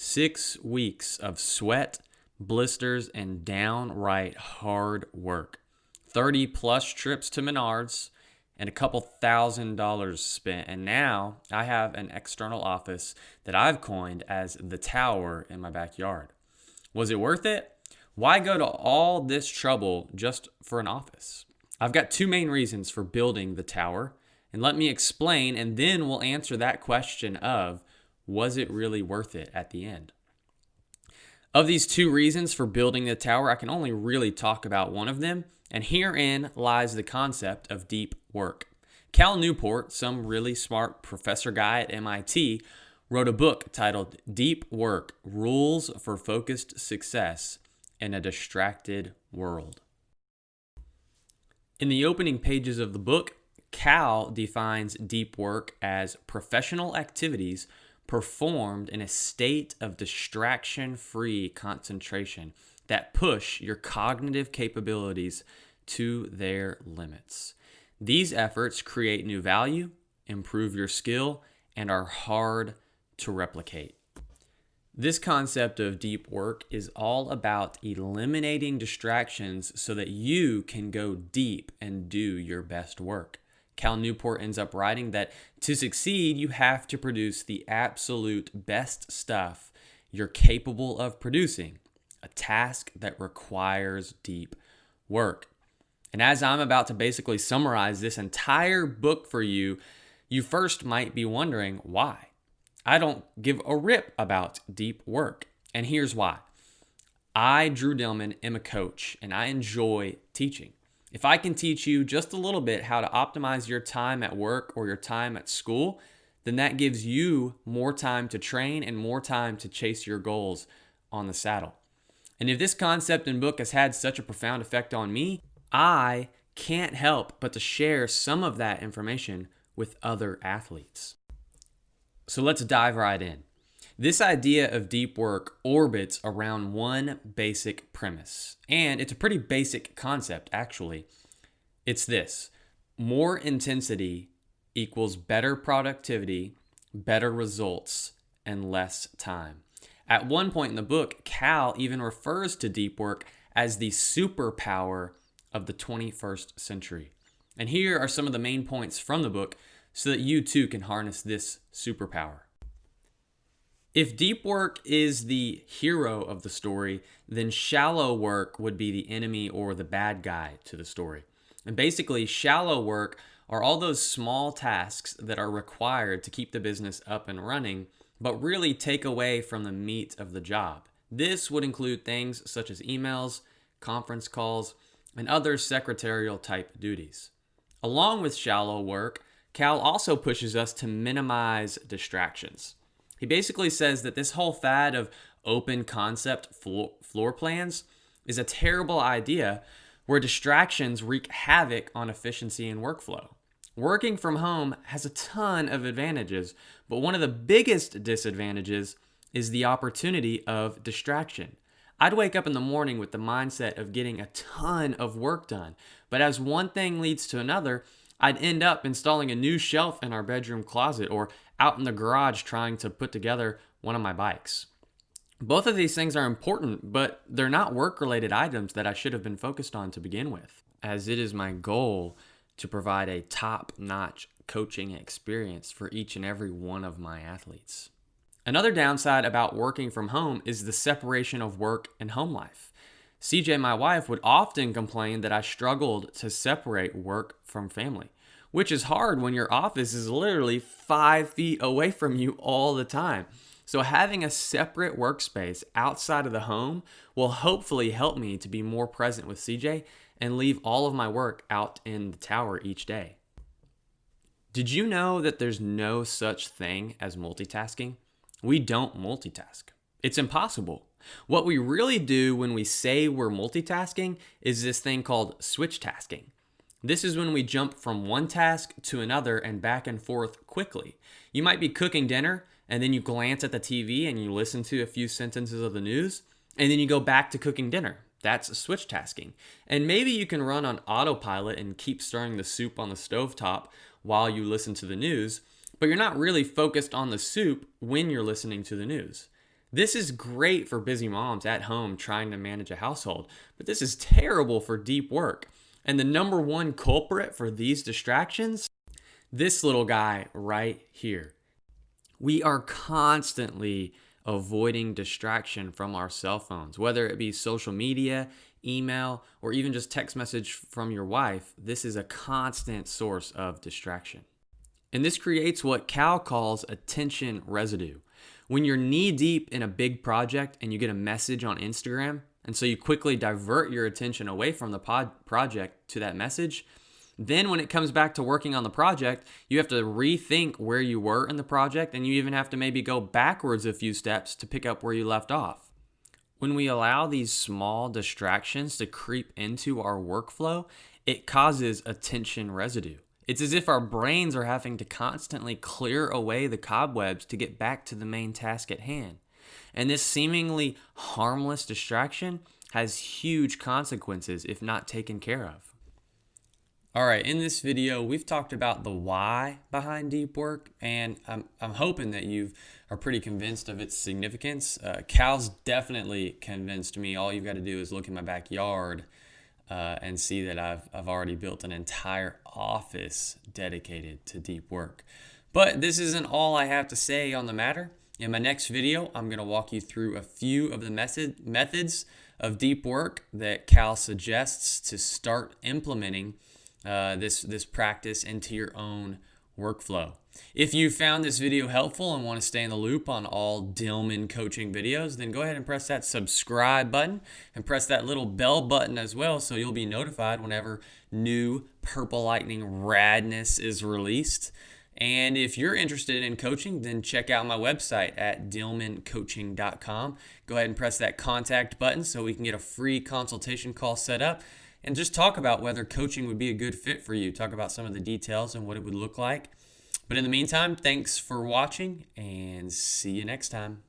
6 weeks of sweat, blisters, and downright hard work. 30 plus trips to Menards and a couple $1,000s spent. And now I have an external office that I've coined as the tower in my backyard. Was it worth it? Why go to all this trouble just for an office? I've got two main reasons for building the tower, and let me explain, and then we'll answer that question of, was it really worth it at the end? Of these two reasons for building the tower, I can only really talk about one of them, and herein lies the concept of deep work. Cal Newport, some really smart professor guy at MIT, wrote a book titled Deep Work: Rules for Focused Success in a Distracted World. In the opening pages of the book, Cal defines deep work as professional activities performed in a state of distraction-free concentration that push your cognitive capabilities to their limits. These efforts create new value, improve your skill, and are hard to replicate. This concept of deep work is all about eliminating distractions so that you can go deep and do your best work. Cal Newport ends up writing that to succeed, you have to produce the absolute best stuff you're capable of producing, a task that requires deep work. And as I'm about to basically summarize this entire book for you, you first might be wondering why. I don't give a rip about deep work. And here's why. I, Drew Dillman, am a coach and I enjoy teaching. If I can teach you just a little bit how to optimize your time at work or your time at school, then that gives you more time to train and more time to chase your goals on the saddle. And if this concept and book has had such a profound effect on me, I can't help but to share some of that information with other athletes. So let's dive right in. This idea of deep work orbits around one basic premise, and it's a pretty basic concept, actually. It's this: more intensity equals better productivity, better results, and less time. At one point in the book, Cal even refers to deep work as the superpower of the 21st century. And here are some of the main points from the book so that you too can harness this superpower. If deep work is the hero of the story, then shallow work would be the enemy or the bad guy to the story. And basically, shallow work are all those small tasks that are required to keep the business up and running, but really take away from the meat of the job. This would include things such as emails, conference calls, and other secretarial type duties. Along with shallow work, Cal also pushes us to minimize distractions. He basically says that this whole fad of open concept floor plans is a terrible idea where distractions wreak havoc on efficiency and workflow. Working from home has a ton of advantages, but one of the biggest disadvantages is the opportunity of distraction. I'd wake up in the morning with the mindset of getting a ton of work done, but as one thing leads to another, I'd end up installing a new shelf in our bedroom closet or out in the garage trying to put together one of my bikes. Both of these things are important, but they're not work-related items that I should have been focused on to begin with, as it is my goal to provide a top-notch coaching experience for each and every one of my athletes. Another downside about working from home is the separation of work and home life. CJ, my wife, would often complain that I struggled to separate work from family, which is hard when your office is literally 5 feet away from you all the time. So having a separate workspace outside of the home will hopefully help me to be more present with CJ and leave all of my work out in the tower each day. Did you know that there's no such thing as multitasking? We don't multitask. It's impossible. What we really do when we say we're multitasking is this thing called switch tasking. This is when we jump from one task to another and back and forth quickly. You might be cooking dinner and then you glance at the TV and you listen to a few sentences of the news and then you go back to cooking dinner. That's switch tasking. And maybe you can run on autopilot and keep stirring the soup on the stovetop while you listen to the news, but you're not really focused on the soup when you're listening to the news. This is great for busy moms at home trying to manage a household, but this is terrible for deep work. And the number one culprit for these distractions, this little guy right here. We are constantly avoiding distraction from our cell phones, whether it be social media, email, or even just text message from your wife. This is a constant source of distraction. And this creates what Cal calls attention residue. When you're knee deep in a big project and you get a message on Instagram, and so you quickly divert your attention away from the project to that message, then when it comes back to working on the project, you have to rethink where you were in the project, and you even have to maybe go backwards a few steps to pick up where you left off. When we allow these small distractions to creep into our workflow, it causes attention residue. It's as if our brains are having to constantly clear away the cobwebs to get back to the main task at hand. And this seemingly harmless distraction has huge consequences if not taken care of. All right, in this video, we've talked about the why behind deep work, and I'm hoping that you are pretty convinced of its significance. Cal's definitely convinced me. All you've got to do is look in my backyard and see that I've already built an entire office dedicated to deep work. But this isn't all I have to say on the matter. In my next video, I'm going to walk you through a few of the methods of deep work that Cal suggests to start implementing this practice into your own workflow. If you found this video helpful and want to stay in the loop on all Dillman coaching videos, then go ahead and press that subscribe button and press that little bell button as well, so you'll be notified whenever new Purple Lightning radness is released. And if you're interested in coaching, then check out my website at dillmancoaching.com. Go ahead and press that contact button so we can get a free consultation call set up and just talk about whether coaching would be a good fit for you. Talk about some of the details and what it would look like. But in the meantime, thanks for watching, and see you next time.